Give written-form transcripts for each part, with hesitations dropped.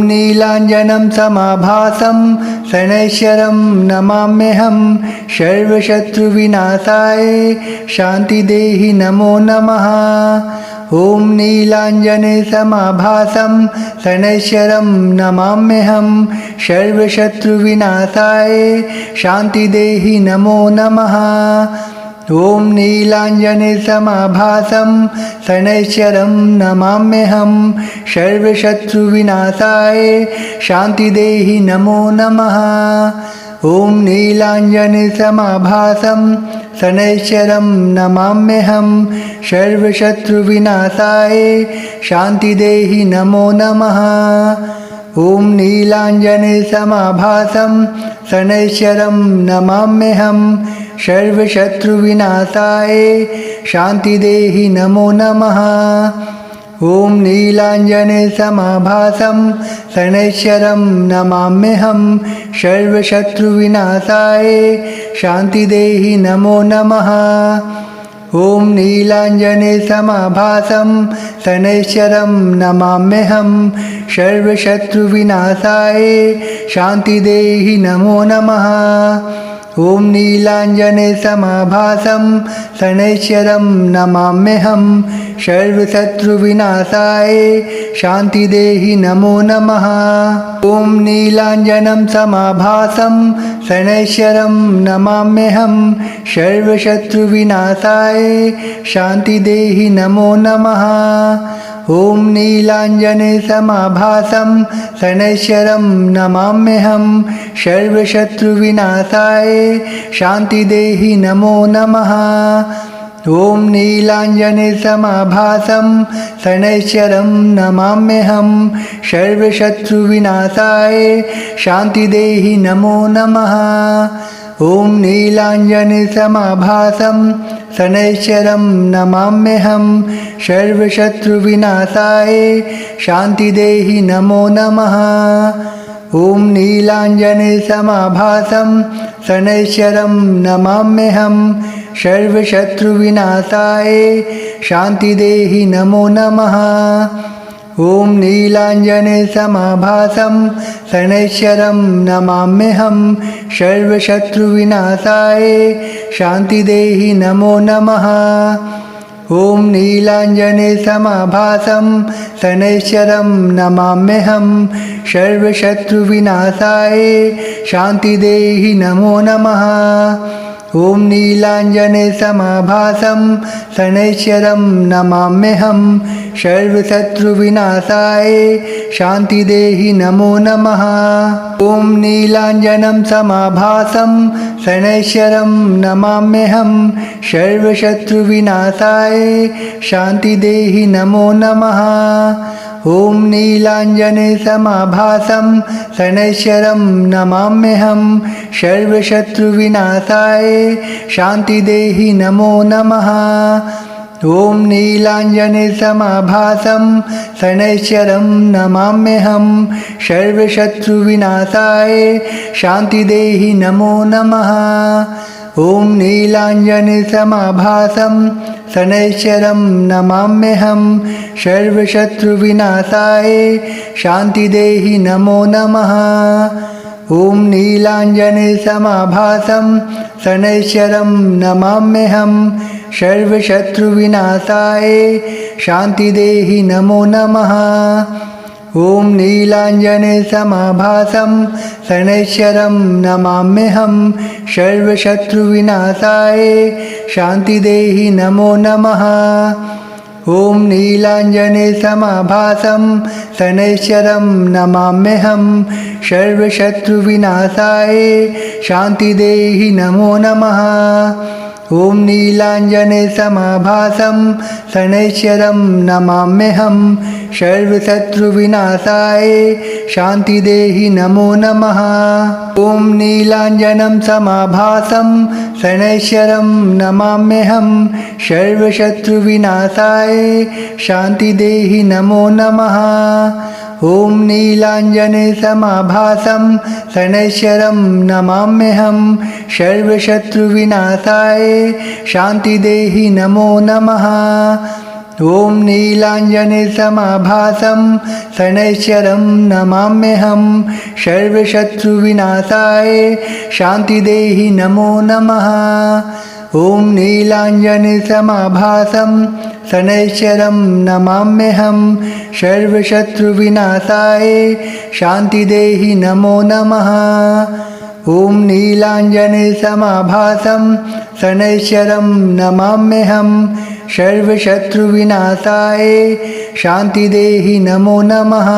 नीलाञ्जनं समाभासं शनैश्चरं नमाम्यहं सर्वशत्रुविनाशाय शान्तिदेहि नमो नमः। ॐ नीलाञ्जने समाभासं शनैश्चरं नमाम्यहं सर्वशत्रुविनाशाय शान्तिदेहि नमो नमः। ॐ नीलाञ्जने समाभासं शनैश्चरं नमाम्यहं सर्वशत्रुविनाशाय शान्तिदेहि नमो नमः। ॐ नीलाञ्जने समाभासं शनैश्चरं नमाम्यहं सर्वशत्रुविनाशाय शान्तिदेहि नमो नमः। ॐ नीलाञ्जने समाभासं शनैश्चरं नमाम्यहं सर्वशत्रुविनाशाय शान्तिदेहि नमो नमः। ॐ नीलाञ्जने समाभासं शनैश्चरं नमाम्यहं सर्वशत्रुविनाशाय शान्तिदेहि नमो नमः। ॐ नीलाञ्जने समाभासं शनैश्चरं नमाम्यहं सर्वशत्रुविनाशाय शान्तिदेहि नमो नमः। ॐ नीलाञ्जने समाभासं शनैश्चरं नमाम्यहं सर्वशत्रुविनाशाय शान्तिदेहि नमो नमः। ॐ नीलाञ्जनं समाभासं शनैश्चरं नमाम्यहं सर्वशत्रुविनाशाय शान्तिदेहि नमो नमः। ॐ नीलाञ्जने समाभासं शनैश्चरं नमाम्यहं सर्वशत्रुविनाशाय शान्तिदेहि नमो नमः। ॐ नीलाञ्जने समाभासं शनैश्चरं नमाम्यहं सर्वशत्रुविनाशाय शान्तिदेहि नमो नमः। ॐ नीलाञ्जने समाभासं शनैश्चरं नमाम्यहं सर्वशत्रुविनाशाय शान्तिदेहि नमो नमः। ॐ नीलाञ्जने समाभासं शनैश्चरं नमाम्यहं सर्वशत्रुविनाशाय शान्तिदेहि नमो नमः। ॐ नीलाञ्जने समाभासं शनैश्चरं नमाम्यहं सर्वशत्रुविनाशाय शान्तिदेहि नमो नमः। ॐ नीलाञ्जने समाभासं शनैश्चरं नमाम्यहं सर्वशत्रुविनाशाय शान्तिदेहि नमो नमः। ॐ नीलाञ्जने समाभासं शनैश्चरं नमाम्यहं सर्वशत्रुविनाशाय शान्तिदेहि नमो नमः। ॐ नीलाञ्जनं समाभासं शनैश्चरं नमाम्यहं सर्वशत्रुविनाशाय शान्तिदेहि नमो नमः। ॐ नीलाञ्जने समाभासं शनैश्चरं नमाम्यहं सर्वशत्रुविनाशाय शान्तिदेहि नमो नमः। ॐ नीलाञ्जने समाभासं शनैश्चरं नमाम्यहं सर्वशत्रुविनाशाय शान्तिदेहि नमो नमः। ॐ नीलाञ्जने समाभासं शनैश्चरं नमाम्यहं सर्वशत्रुविनाशाय शान्तिदेहि नमो नमः। ॐ नीलाञ्जने समाभासं शनैश्चरं नमाम्यहं सर्वशत्रुविनाशाय शान्तिदेहि नमो नमः। ॐ नीलाञ्जने समाभासं शनैश्चरं नमाम्यहं सर्वशत्रुविनाशाय शान्तिदेहि नमो नमः। ॐ नीलाञ्जने समाभासं शनैश्चरं नमाम्यहं सर्वशत्रुविनाशाय शान्तिदेहि नमो नमः। ॐ नीलाञ्जने समाभासं शनैश्चरं नमाम्यहं सर्वशत्रुविनाशाय शान्तिदेहि नमो नमः। ॐ नीलाञ्जनं समाभासं शनैश्चरं नमाम्यहं सर्वशत्रुविनाशाय शान्तिदेहि नमो नमः। ॐ नीलाञ्जने समाभासं शनैश्चरं नमाम्यहं सर्वशत्रुविनाशाय शान्तिदेहि नमो नमः। ॐ नीलाञ्जनसमाभासं शनैश्चरं नमाम्यहं सर्वशत्रुविनाशाय शान्तिदेहि नमो नमः। ॐ नीलाञ्जनसमाभासं शनैश्चरं नमाम्यहं सर्वशत्रुविनाशाय शान्तिदेहि नमो नमः। ॐ नीलाञ्जनसमाभासं शनैश्चरं नमाम्यहं सर्वशत्रुविनाशाय शान्तिदेहि नमो नमः।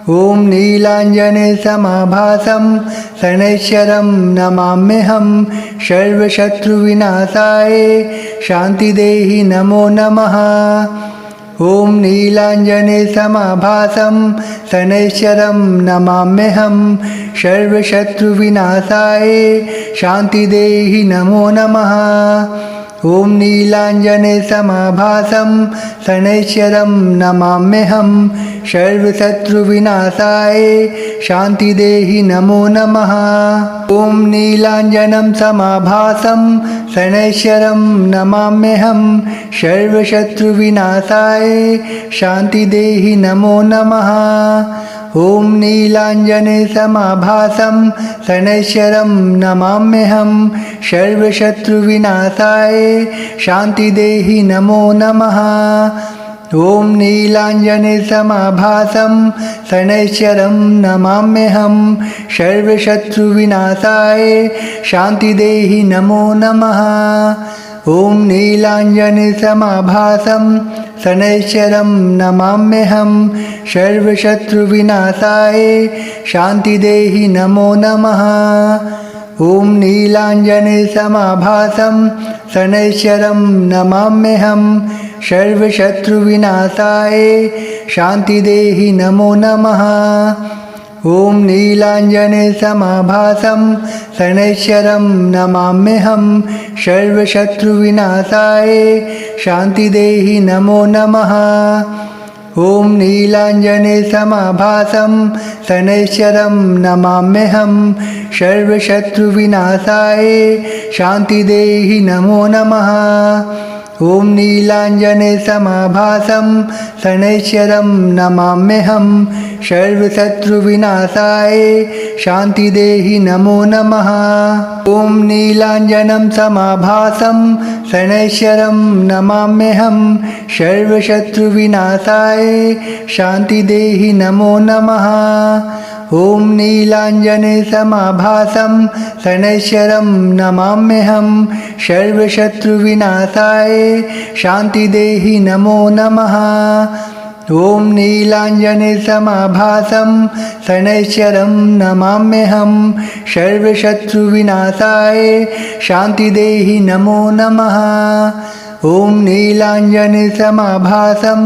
ॐ नीलाञ्जनसमाभासं शनैश्चरं नमाम्यहं सर्वशत्रुविनाशाय शान्तिदेहि नमो नमः। ॐ नीलाञ्जनसमाभासं शनैश्चरं नमाम्यहं सर्वशत्रुविनाशाय शान्तिदेहि नमो नमः। ॐ नीलाञ्जनसमाभासं शनैश्चरं नमाम्यहं सर्वशत्रुविनाशाय शान्तिदेहि नमो नमः। ॐ नीलाञ्जनं समाभासं शनैश्चरं नमाम्यहं सर्वशत्रुविनाशाय शान्तिदेहि नमो नमः। ॐ नीलाञ्जनसमाभासं शनैश्चरं नमाम्यहं सर्वशत्रुविनाशाय शान्तिदेहि नमो नमः। ॐ नीलाञ्जनसमाभासं शनैश्चरं नमाम्यहं सर्वशत्रुविनाशाय शान्तिदेहि नमो नमः। ॐ नीलाञ्जनसमाभासं शनैश्चरं नमाम्यहं सर्वशत्रुविनाशाय शान्तिदेहि नमो नमः। ॐ नीलाञ्जनसमाभासं शनैश्चरं नमाम्यहं सर्वशत्रुविनाशाय शान्तिदेहि नमो नमः। ॐ नीलाञ्जनसमाभासं शनैश्चरं नमाम्यहं सर्वशत्रुविनाशाय शान्तिदेहि नमो नमः। ॐ नीलाञ्जनसमाभासं शनैश्चरं नमाम्यहं सर्वशत्रुविनाशाय शान्तिदेहि नमो नमः। ॐ नीलाञ्जनसमाभासं शनैश्चरं नमाम्यहं सर्वशत्रुविनाशाय शान्तिदेहि नमो नमः। ॐ नीलाञ्जनं समाभासं शनैश्चरं नमाम्यहं सर्वशत्रुविनाशाय शान्तिदेहि नमो नमः। ॐ नीलाञ्जनसमाभासं शनैश्चरं नमाम्यहं सर्वशत्रुविनाशाय शान्तिदेहि नमो नमः। ॐ नीलाञ्जनसमाभासं शनैश्चरं नमाम्यहं सर्वशत्रुविनाशाय शान्तिदेहि नमो नमः। ॐ नीलाञ्जनसमाभासं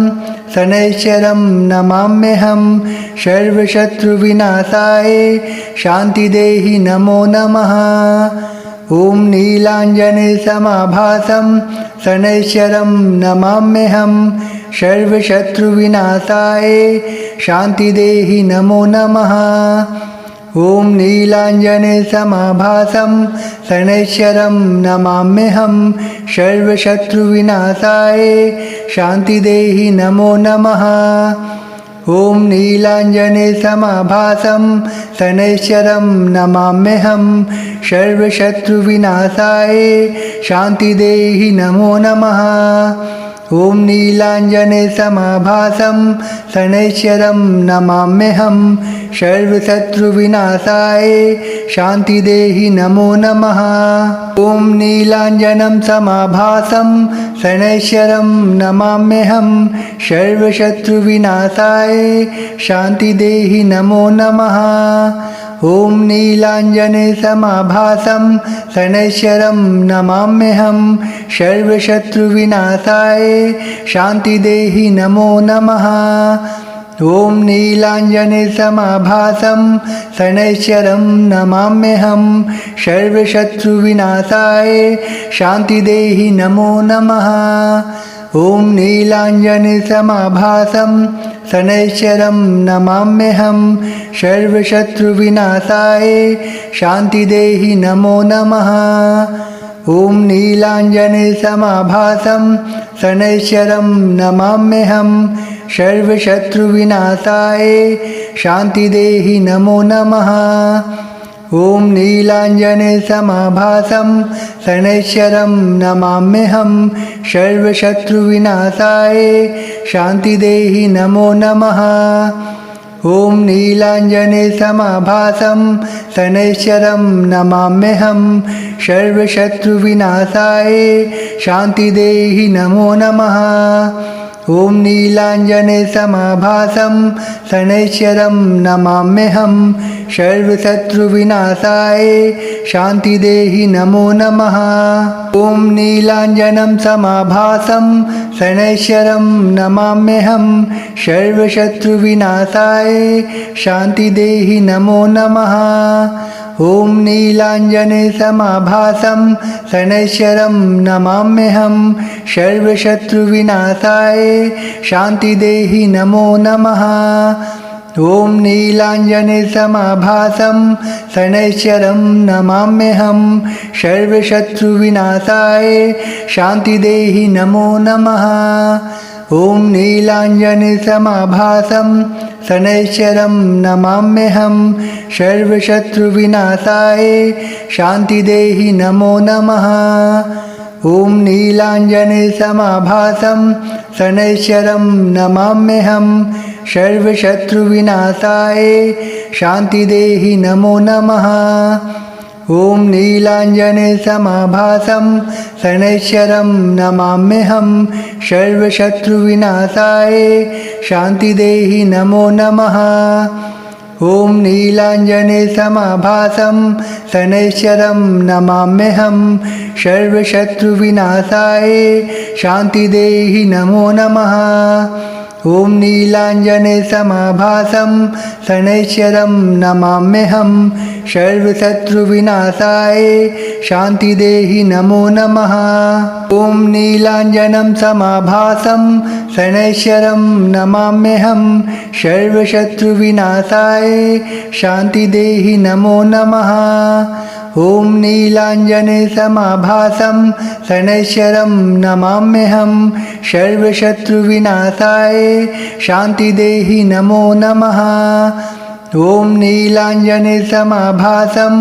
शनैश्चरं नमाम्यहं सर्वशत्रुविनाशाय शान्तिदेहि नमो नमः। ॐ नीलाञ्जनसमाभासं शनैश्चरं नमाम्यहं सर्वशत्रुविनाशाय शान्तिदेहि नमो नमः। ॐ नीलाञ्जनसमाभासं शनैश्चरं नमाम्यहं सर्वशत्रुविनाशाय शान्तिदेहि नमो नमः। ॐ नीलाञ्जनसमाभासं शनैश्चरं नमाम्यहं सर्वशत्रुविनाशाय शान्तिदेहि नमो नमः। ॐ नीलाञ्जनसमाभासं शनैश्चरं नमाम्यहं सर्वशत्रुविनाशाय शान्तिदेहि नमो नमः। ॐ नीलाञ्जनं समाभासं शनैश्चरं नमाम्यहं सर्वशत्रुविनाशाय शान्तिदेहि नमो नमः। ॐ नीलाञ्जनसमाभासं शनैश्चरं नमाम्यहं सर्वशत्रुविनाशाय शान्तिदेहि नमो नमः। ॐ नीलाञ्जनसमाभासं शनैश्चरं नमाम्यहं सर्वशत्रुविनाशाय शान्तिदेहि नमो नमः। ॐ नीलाञ्जनसमाभासं शनैश्चरं नमाम्यहं सर्वशत्रुविनाशाय शान्तिदेहि नमो नमः। ॐ नीलाञ्जनेसमाभासं शनैश्चरं नमाम्यहं सर्वशत्रुविनाशाय शान्तिदेहि नमो नमः। ॐ नीलाञ्जनेसमाभासं शनैश्चरं नमाम्यहं सर्वशत्रुविनाशाय शान्तिदेहि नमो नमः। ॐ नीलाञ्जनेसमाभासं शनैश्चरं नमाम्यहं सर्वशत्रुविनाशाय शान्तिदेहि नमो नमः। ॐ नीलाञ्जनेसमाभासं शनैश्चरं नमाम्यहं सर्वशत्रुविनाशाय शान्तिदेहि नमो नमः। ॐ नीलाञ्जनं समाभासं शनैश्चरं नमाम्यहं सर्वशत्रुविनाशाय शान्तिदेहि नमो नमः। ॐ नीलाञ्जनेसमाभासं शनैश्चरं नमाम्यहं सर्वशत्रुविनाशाय शान्तिदेहि नमो नमः। ॐ नीलाञ्जनेसमाभासं शनैश्चरं नमाम्यहं सर्वशत्रुविनाशाय शान्तिदेहि नमो नमः। ॐ नीलाञ्जनेसमाभासं शनैश्चरं नमाम्यहं सर्वशत्रुविनाशाय शान्तिदेहि नमो नमः। ॐ नीलाञ्जनेसमाभासं शनैश्चरं नमाम्यहं सर्वशत्रुविनाशाय शान्तिदेहि नमो नमः। ॐ नीलाञ्जनेसमाभासं शनैश्चरं नमाम्यहं सर्वशत्रुविनाशाय शान्तिदेहि नमो नमः। ॐ नीलाञ्जनेसमाभासं शनैश्चरं नमाम्यहं सर्वशत्रुविनाशाय शान्तिदेहि नमो नमः। ॐ नीलाञ्जनेसमाभासं शनैश्चरं नमाम्यहं सर्वशत्रुविनाशाय शान्तिदेहि नमो नमः। ॐ नीलाञ्जनं समाभासं शनैश्चरं नमाम्यहं सर्वशत्रुविनाशाय शान्तिदेहि नमो नमः। ॐ नीलाञ्जनेसमाभासं शनैश्चरं नमाम्यहं सर्वशत्रुविनाशाय शान्तिदेहि नमो नमः। ॐ नीलाञ्जनेसमाभासं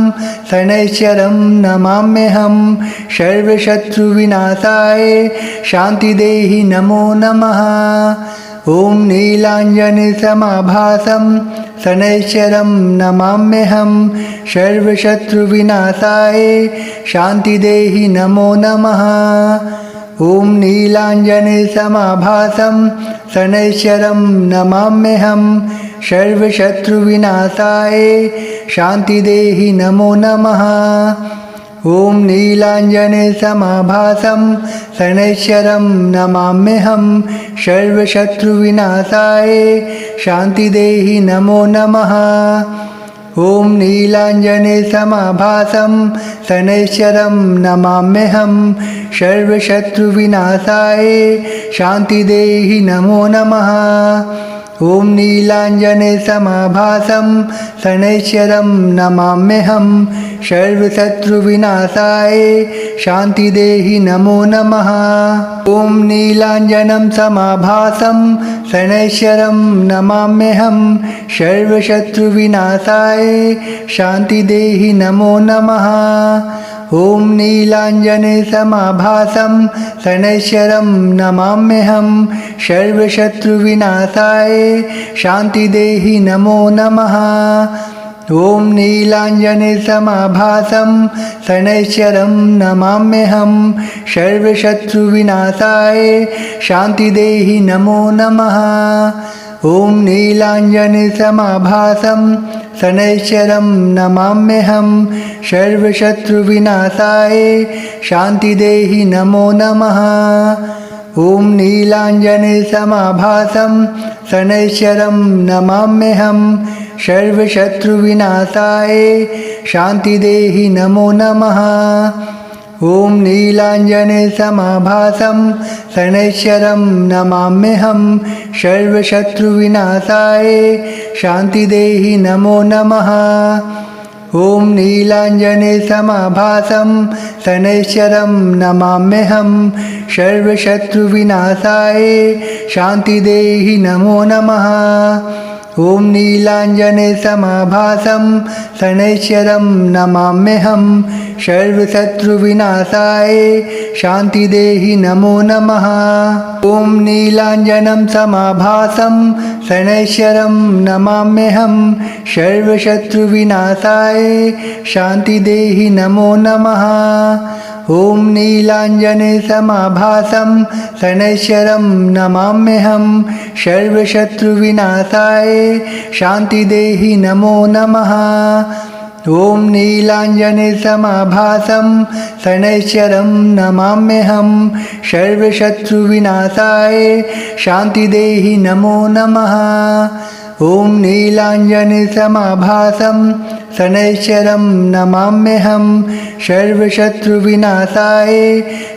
शनैश्चरं नमाम्यहं सर्वशत्रुविनाशाय शान्तिदेहि नमो नमः। ॐ नीलाञ्जनेसमाभासं शनैश्चरं नमाम्यहं सर्वशत्रुविनाशाय शान्तिदेहि नमो नमः। ॐ नीलाञ्जनेसमाभासं शनैश्चरं नमाम्यहं सर्वशत्रुविनाशाय शान्तिदेहि नमो नमः। ॐ नीलाञ्जनेसमाभासं शनैश्चरं नमाम्यहं सर्वशत्रुविनाशाय शान्तिदेहि नमो नमः। ॐ नीलाञ्जनेसमाभासं शनैश्चरं नमाम्यहं सर्वशत्रुविनाशाय शान्तिदेहि नमो नमः। ॐ नीलाञ्जनेसमाभासं शनैश्चरं नमाम्यहं सर्वशत्रुविनाशाय शान्तिदेहि नमो नमः। ॐ नीलाञ्जनं समाभासं शनैश्चरं नमाम्यहं सर्वशत्रुविनाशाय शान्तिदेहि नमो नमः। ॐ नीलाञ्जनेसमाभासं शनैश्चरं नमाम्यहं सर्वशत्रुविनाशाय शान्तिदेहि नमो नमः। ॐ नीलाञ्जनेसमाभासं शनैश्चरं नमाम्यहं सर्वशत्रुविनाशाय शान्तिदेहि नमो नमः। ॐ नीलाञ्जनेसमाभासं शनैश्चरं नमाम्यहं सर्वशत्रुविनाशाय शान्तिदेहि नमो नमः। ॐ नीलाञ्जनेसमाभासं शनैश्चरं नमाम्यहं सर्वशत्रुविनाशाय शान्तिदेहि नमो नमः। ॐ नीलाञ्जनेसमाभासं शनैश्चरं नमाम्यहं सर्वशत्रुविनाशाय शान्तिदेहि नमो नमः। ॐ नीलाञ्जनेसमाभासं शनैश्चरं नमाम्यहं सर्वशत्रुविनाशाय शान्तिदेहि नमो नमः। ॐ नीलाञ्जनेसमाभासं शनैश्चरं नमाम्यहं सर्वशत्रुविनाशाय शान्तिदेहि नमो नमः। ॐ नीलाञ्जनं समाभासं शनैश्चरं नमाम्यहं सर्वशत्रुविनाशाय शान्तिदेहि नमो नमः। ॐ नीलाञ्जनेसमाभासं शनैश्चरं नमाम्यहं सर्वशत्रुविनाशाय शान्तिदेहि नमो नमः। ॐ नीलाञ्जनेसमाभासं शनैश्चरं नमाम्यहं सर्वशत्रुविनाशाय शान्तिदेहि नमो नमः। ॐ नीलाञ्जनेसमाभासं शनैश्चरं नमाम्यहं सर्वशत्रुविनाशाय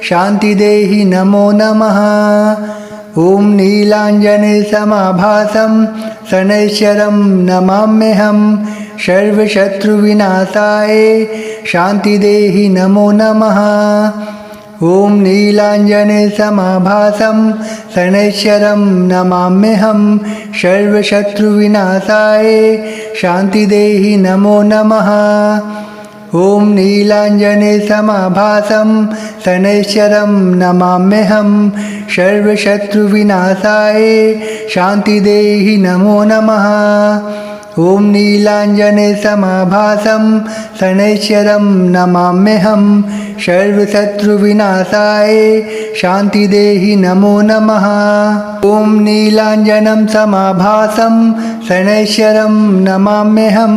शान्तिदेहि नमो नमः। ॐ नीलाञ्जनेसमाभासं शनैश्चरं नमाम्यहं सर्वशत्रुविनाशाय शान्तिदेहि नमो नमः। ॐ नीलाञ्जनेसमाभासं शनैश्चरं नमाम्यहं सर्वशत्रुविनाशाय शान्तिदेहि नमो नमः। ॐ नीलाञ्जनेसमाभासं शनैश्चरं नमाम्यहं सर्वशत्रुविनाशाय शान्तिदेहि नमो नमः। ॐ नीलाञ्जनेसमाभासं शनैश्चरं नमाम्यहं सर्वशत्रुविनाशाय शान्तिदेहि नमो नमः। ॐ नीलाञ्जनं समाभासं शनैश्चरं नमाम्यहं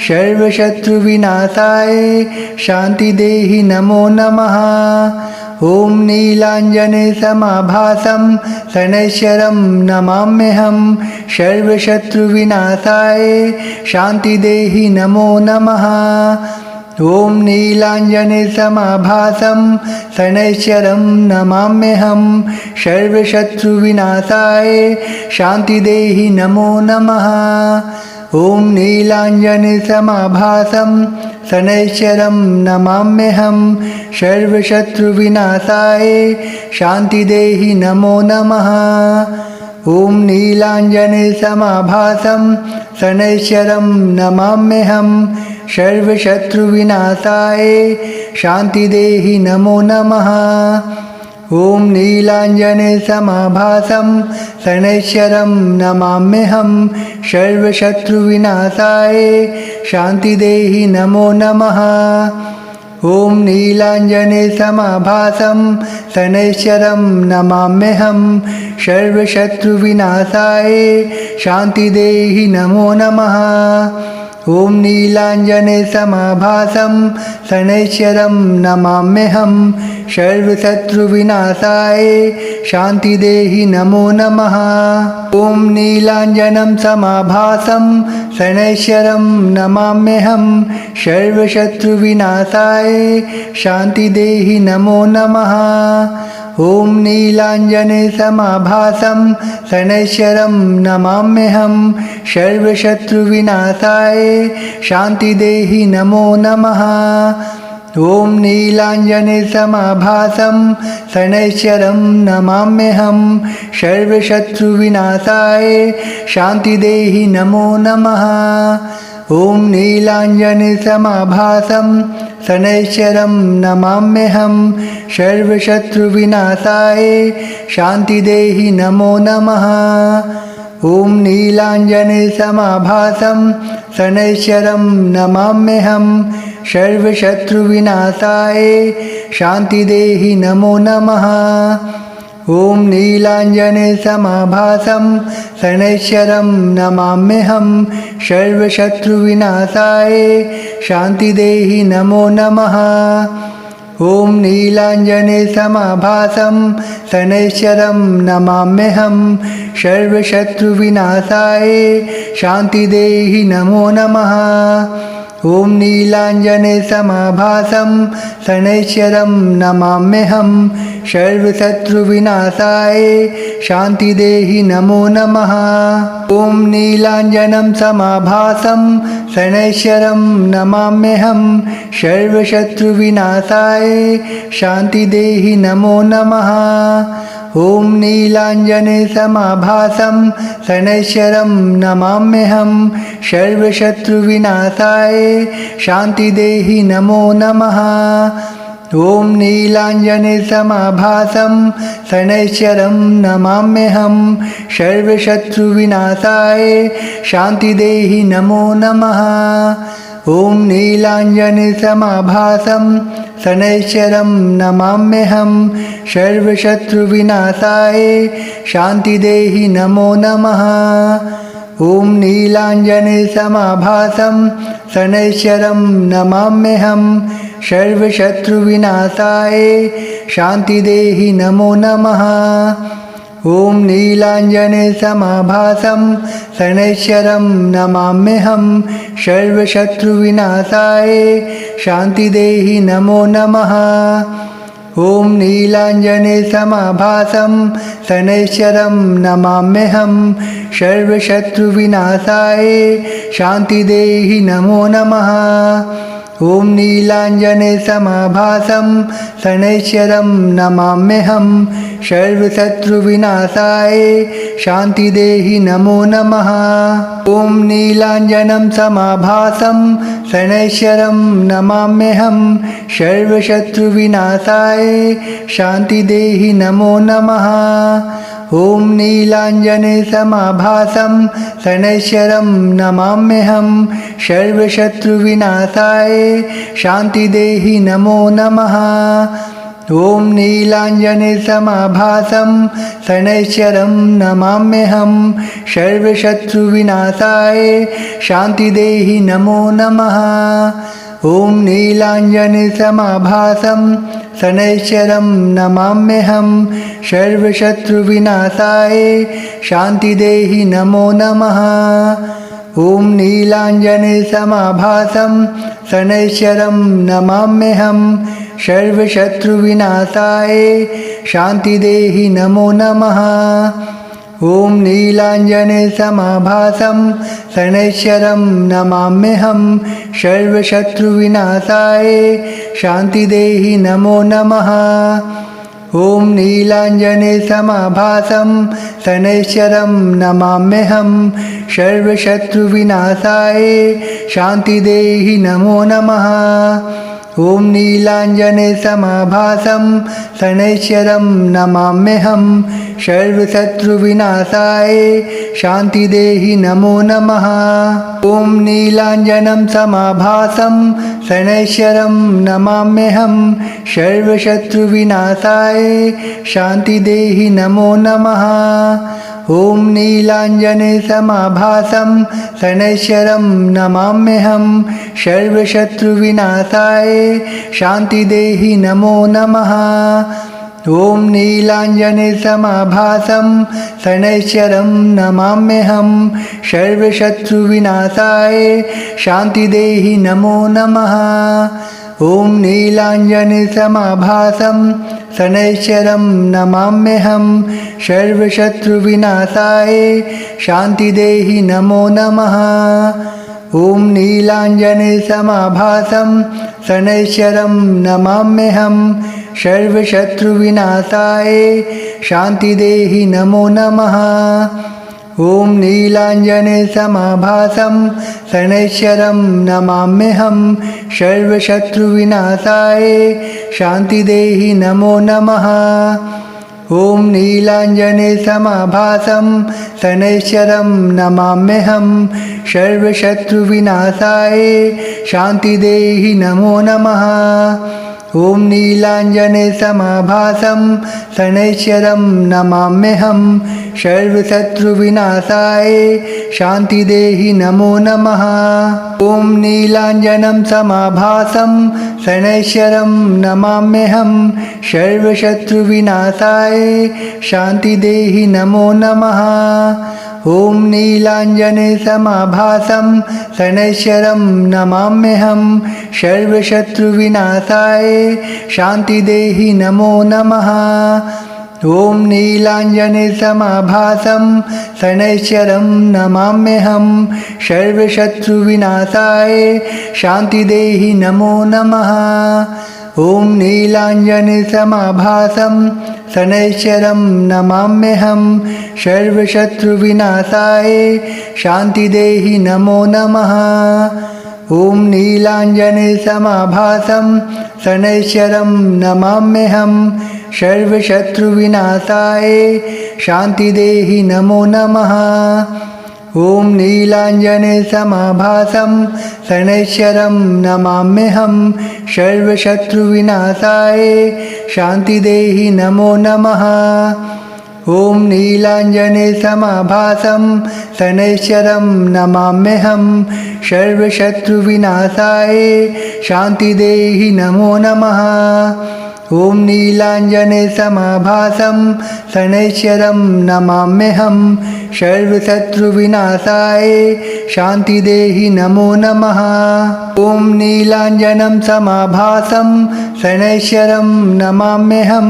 सर्वशत्रुविनाशाय शान्तिदेहि नमो नमः। ॐ नीलाञ्जनेसमाभासं शनैश्चरं नमाम्यहं सर्वशत्रुविनाशाय शान्तिदेहि नमो नमः। ॐ नीलाञ्जनेसमाभासं शनैश्चरं नमाम्यहं सर्वशत्रुविनाशाय शान्तिदेहि नमो नमः। ॐ नीलाञ्जनेसमाभासं शनैश्चरं नमाम्यहं सर्वशत्रुविनाशाय शान्तिदेहि नमो नमः। ॐ नीलाञ्जनेसमाभासं शनैश्चरं नमाम्यहं सर्वशत्रुविनाशाय शान्तिदेहि नमो नमः। ॐ नीलाञ्जनेसमाभासं शनैश्चरं नमाम्यहं सर्वशत्रुविनाशाय शान्तिदेहि नमो नमः। ॐ नीलाञ्जनेसमाभासं शनैश्चरं नमाम्यहं सर्वशत्रुविनाशाय शान्तिदेहि नमो नमः। ॐ नीलाञ्जनेसमाभासं शनैश्चरं नमाम्यहं सर्वशत्रुविनाशाय शान्तिदेहि नमो नमः। ॐ नीलाञ्जनं समाभासं शनैश्चरं नमाम्यहं सर्वशत्रुविनाशाय शान्तिदेहि नमो नमः। ॐ नीलाञ्जनेसमाभासं शनैश्चरं नमाम्यहं सर्वशत्रुविनाशाय शान्तिदेहि नमो नमः। ॐ नीलाञ्जनेसमाभासं शनैश्चरं नमाम्यहं सर्वशत्रुविनाशाय शान्तिदेहि नमो नमः। ॐ नीलाञ्जनेसमाभासं शनैश्चरं नमाम्यहं सर्वशत्रुविनाशाय शान्तिदेहि नमो नमः। ॐ नीलाञ्जनेसमाभासं शनैश्चरं नमाम्यहं सर्वशत्रुविनाशाय शान्तिदेहि नमो नमः। ॐ नीलाञ्जनेसमाभासं शनैश्चरं नमाम्यहं सर्वशत्रुविनाशाय शान्तिदेहि नमो नमः। ॐ नीलाञ्जनेसमाभासं शनैश्चरं नमाम्यहं सर्वशत्रुविनाशाय शान्तिदेहि नमो नमः। ॐ नीलाञ्जनेसमाभासं शनैश्चरं नमाम्यहं सर्वशत्रुविनाशाय शान्तिदेहि नमो नमः। ॐ नीलाञ्जनं समाभासं शनैश्वरं नमाम्यहं सर्वशत्रुविनाशाय शान्तिदेहि नमो नमः। ॐ नीलाञ्जने समाभासं शनैश्वरं नमाम्यहं सर्वशत्रुविनाशाय शान्तिदेहि नमो नमः। ॐ नीलाञ्जने समाभासं शनैश्वरं नमाम्यहं सर्वशत्रुविनाशाय शान्तिदेहि नमो नमः। ॐ नीलाञ्जने समाभासं शनैश्वरं नमाम्यहं सर्वशत्रुविनाशाय शान्तिदेहि नमो नमः। ॐ नीलाञ्जने समाभासं शनैश्वरं नमाम्यहं सर्वशत्रुविनाशाय शान्तिदेहि नमो नमः। ॐ नीलाञ्जने समाभासं शनैश्वरं नमाम्यहं सर्वशत्रुविनाशाय शान्तिदेहि नमो नमः। ॐ नीलाञ्जने समाभासं शनैश्वरं नमाम्यहं सर्वशत्रुविनाशाय शान्तिदेहि नमो नमः। ॐ नीलाञ्जने समाभासं शनैश्वरं नमाम्यहं सर्वशत्रुविनाशाय शान्तिदेहि नमो नमः। ॐ नीलाञ्जनं समाभासं शनैश्वरं नमाम्यहं सर्वशत्रुविनाशाय शान्तिदेहि नमो नमः। ॐ नीलाञ्जने समाभासं शनैश्वरं नमाम्यहं सर्वशत्रुविनाशाय शान्तिदेहि नमो नमः। ॐ नीलाञ्जने समाभासं शनैश्वरं नमाम्यहं सर्वशत्रुविनाशाय शान्तिदेहि नमो नमः। ॐ नीलाञ्जने समाभासं शनैश्वरं नमाम्यहं सर्वशत्रुविनाशाय शान्तिदेहि नमो नमः। ॐ नीलाञ्जने समाभासं शनैश्वरं नमाम्यहं सर्वशत्रुविनाशाय शान्तिदेहि नमो नमः। ॐ नीलाञ्जने समाभासं शनैश्वरं नमाम्यहं सर्वशत्रुविनाशाय शान्तिदेहि नमो नमः। ॐ नीलाञ्जने समाभासं शनैश्वरं नमाम्यहं सर्वशत्रुविनाशाय शान्तिदेहि नमो नमः। ॐ नीलाञ्जने समाभासं शनैश्वरं नमाम्यहं सर्वशत्रुविनाशाय शान्तिदेहि नमो नमः। ॐ नीलाञ्जनं समाभासं शनैश्वरं नमाम्यहं सर्वशत्रुविनाशाय शान्तिदेहि नमो नमः। ॐ नीलाञ्जने समाभासं शनैश्वरं नमाम्यहं सर्वशत्रुविनाशाय शान्तिदेहि नमो नमः। ॐ नीलाञ्जने समाभासं शनैश्वरं नमाम्यहं सर्वशत्रुविनाशाय शान्तिदेहि नमो नमः। ॐ नीलाञ्जने समाभासं शनैश्वरं नमाम्यहं सर्वशत्रुविनाशाय शान्तिदेहि नमो नमः। ॐ नीलाञ्जने समाभासं शनैश्वरं नमाम्यहं सर्वशत्रुविनाशाय शान्तिदेहि नमो नमः। ॐ नीलाञ्जने समाभासं शनैश्वरं नमाम्यहं सर्वशत्रुविनाशाय शान्तिदेहि नमो नमः। ॐ नीलाञ्जने समाभासं शनैश्वरं नमाम्यहं सर्वशत्रुविनाशाय शान्तिदेहि नमो नमः। ॐ नीलाञ्जने समाभासं शनैश्वरं नमाम्यहं सर्वशत्रुविनाशाय शान्तिदेहि नमो नमः। ॐ नीलाञ्जनं समाभासं शनैश्वरं नमाम्यहं सर्वशत्रुविनाशाय शान्तिदेहि नमो नमः। ॐ नीलाञ्जनसमाभासं शनैश्चरं नमाम्यहं सर्वशत्रुविनाशाय शान्तिदेहि नमो नमः। ॐ नीलाञ्जनसमाभासं शनैश्चरं नमाम्यहं सर्वशत्रुविनाशाय शान्तिदेहि नमो नमः। ॐ नीलाञ्जनसमाभासं शनैश्चरं नमाम्यहं सर्वशत्रुविनाशाय शान्तिदेहि नमो नमः। ॐ नीलाञ्जनसमाभासं शनैश्चरं नमाम्यहं सर्वशत्रुविनाशाय शान्तिदेहि नमो नमः। ॐ नीलाञ्जनसमाभासं शनैश्चरं नमाम्यहं सर्वशत्रुविनाशाय शान्तिदेहि नमो नमः। ॐ नीलाञ्जनसमाभासं शनैश्चरं नमाम्यहं सर्वशत्रुविनाशाय शान्तिदेहि नमो नमः। ॐ नीलाञ्जनसमाभासं शनैश्चरं नमाम्यहं सर्वशत्रुविनाशाय शान्तिदेहि नमो नमः। ॐ नीलाञ्जनं समाभासं शनैश्चरं नमाम्यहं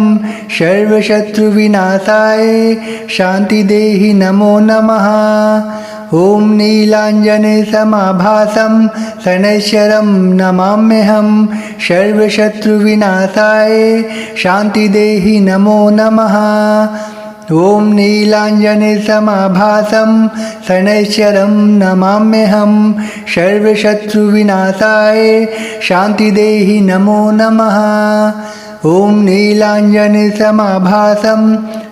सर्वशत्रुविनाशाय शान्तिदेहि नमो नमः। ॐ नीलाञ्जनसमाभासं शनैश्चरं नमाम्यहं सर्वशत्रुविनाशाय शान्तिदेहि नमो नमः। ॐ नीलाञ्जनसमाभासं शनैश्चरं नमाम्यहं सर्वशत्रुविनाशाय शान्तिदेहि नमो नमः। ॐ नीलाञ्जनसमाभासं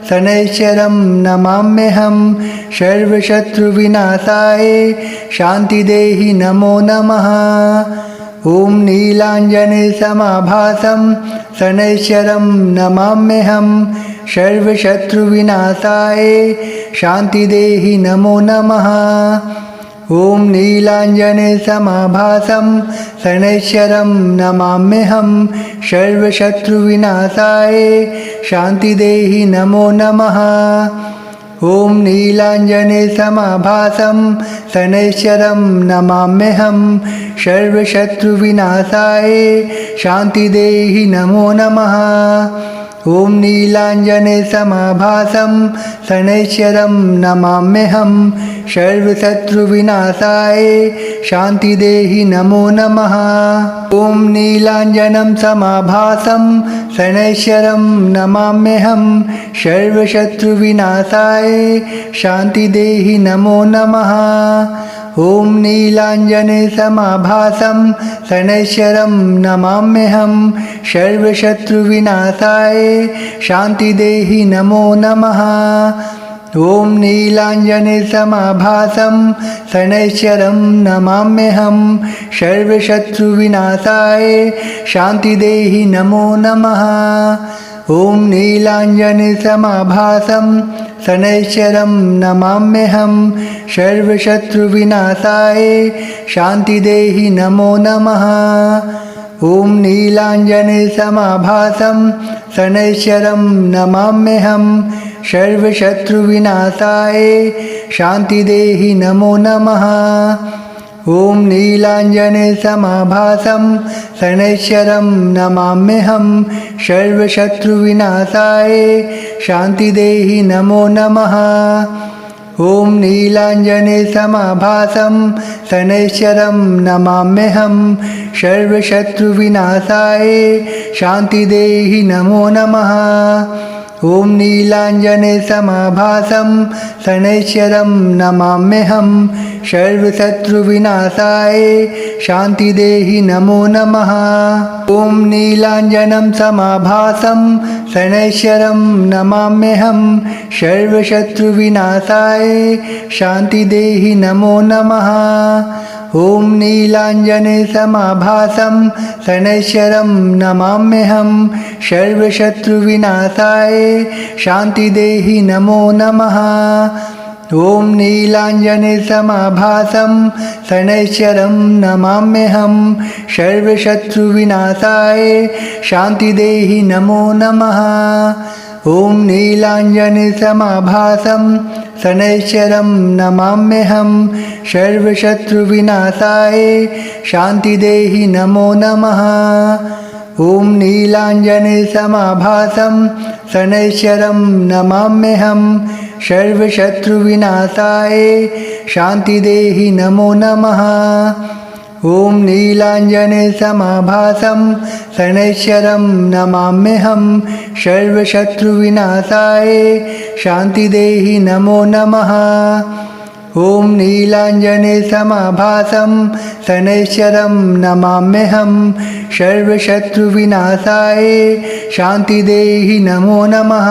शनैश्चरं नमाम्यहं सर्वशत्रुविनाशाय शान्तिदेहि नमो नमः। ॐ नीलाञ्जनसमाभासं शनैश्चरं नमाम्यहं सर्वशत्रुविनाशाय शान्तिदेहि नमो नमः। ॐ नीलाञ्जनसमाभासं शनैश्चरं नमाम्यहं सर्वशत्रुविनाशाय शान्तिदेहि नमो नमः। ॐ नीलाञ्जनसमाभासं शनैश्चरं नमाम्यहं सर्वशत्रुविनाशाय शान्तिदेहि नमो नमः। ॐ नीलाञ्जनसमाभासं शनैश्चरं नमाम्यहं सर्वशत्रुविनाशाय शान्तिदेहि नमो नमः। ॐ नीलाञ्जनं समाभासं शनैश्चरं नमाम्यहं सर्वशत्रुविनाशाय शान्तिदेहि नमो नमः। ॐ नीलाञ्जनसमाभासं शनैश्चरं नमाम्यहं सर्वशत्रुविनाशाय शान्तिदेहि नमो नमः। ॐ नीलाञ्जनसमाभासं शनैश्चरं नमाम्यहं सर्वशत्रुविनाशाय शान्तिदेहि नमो नमः। ॐ नीलाञ्जनसमाभासं शनैश्चरं नमाम्यहं सर्वशत्रुविनाशाय शान्तिदेहि नमो नमः। ॐ नीलाञ्जनसमाभासं शनैश्चरं नमाम्यहं सर्वशत्रुविनाशाय शान्तिदेहि नमो नमः। ॐ नीलाञ्जनसमाभासं शनैश्चरं नमाम्यहं सर्वशत्रुविनाशाय शान्तिदेहि नमो नमः। ॐ नीलाञ्जनसमाभासं शनैश्चरं नमाम्यहं सर्वशत्रुविनाशाय शान्तिदेहि नमो नमः। ॐ नीलाञ्जनसमाभासं शनैश्चरं नमाम्यहं सर्वशत्रुविनाशाय शान्तिदेहि नमो नमः। ॐ नीलाञ्जनं समाभासं शनैश्चरं नमाम्यहं सर्वशत्रुविनाशाय शान्तिदेहि नमो नमः। ॐ नीलाञ्जनसमाभासं शनैश्चरं नमाम्यहं सर्वशत्रुविनाशाय शान्तिदेहि नमो नमः। ॐ नीलाञ्जनसमाभासं शनैश्चरं नमाम्यहं सर्वशत्रुविनाशाय शान्तिदेहि नमो नमः। ॐ नीलाञ्जनसमाभासं शनैश्चरं नमाम्यहं सर्वशत्रुविनाशाय शान्तिदेहि नमो नमः ॐ नीलाञ्जनसमाभासं शनैश्चरं नमाम्यहं सर्वशत्रुविनाशाय शान्तिदेहि नमो नमः ॐ नीलाञ्जनसमाभासं शनैश्चरं नमाम्यहं सर्वशत्रुविनाशाय शान्तिदेहि नमो नमः ॐ नीलाञ्जनसमाभासं शनैश्चरं नमाम्यहं सर्वशत्रुविनाशाय शान्तिदेहि नमो नमः।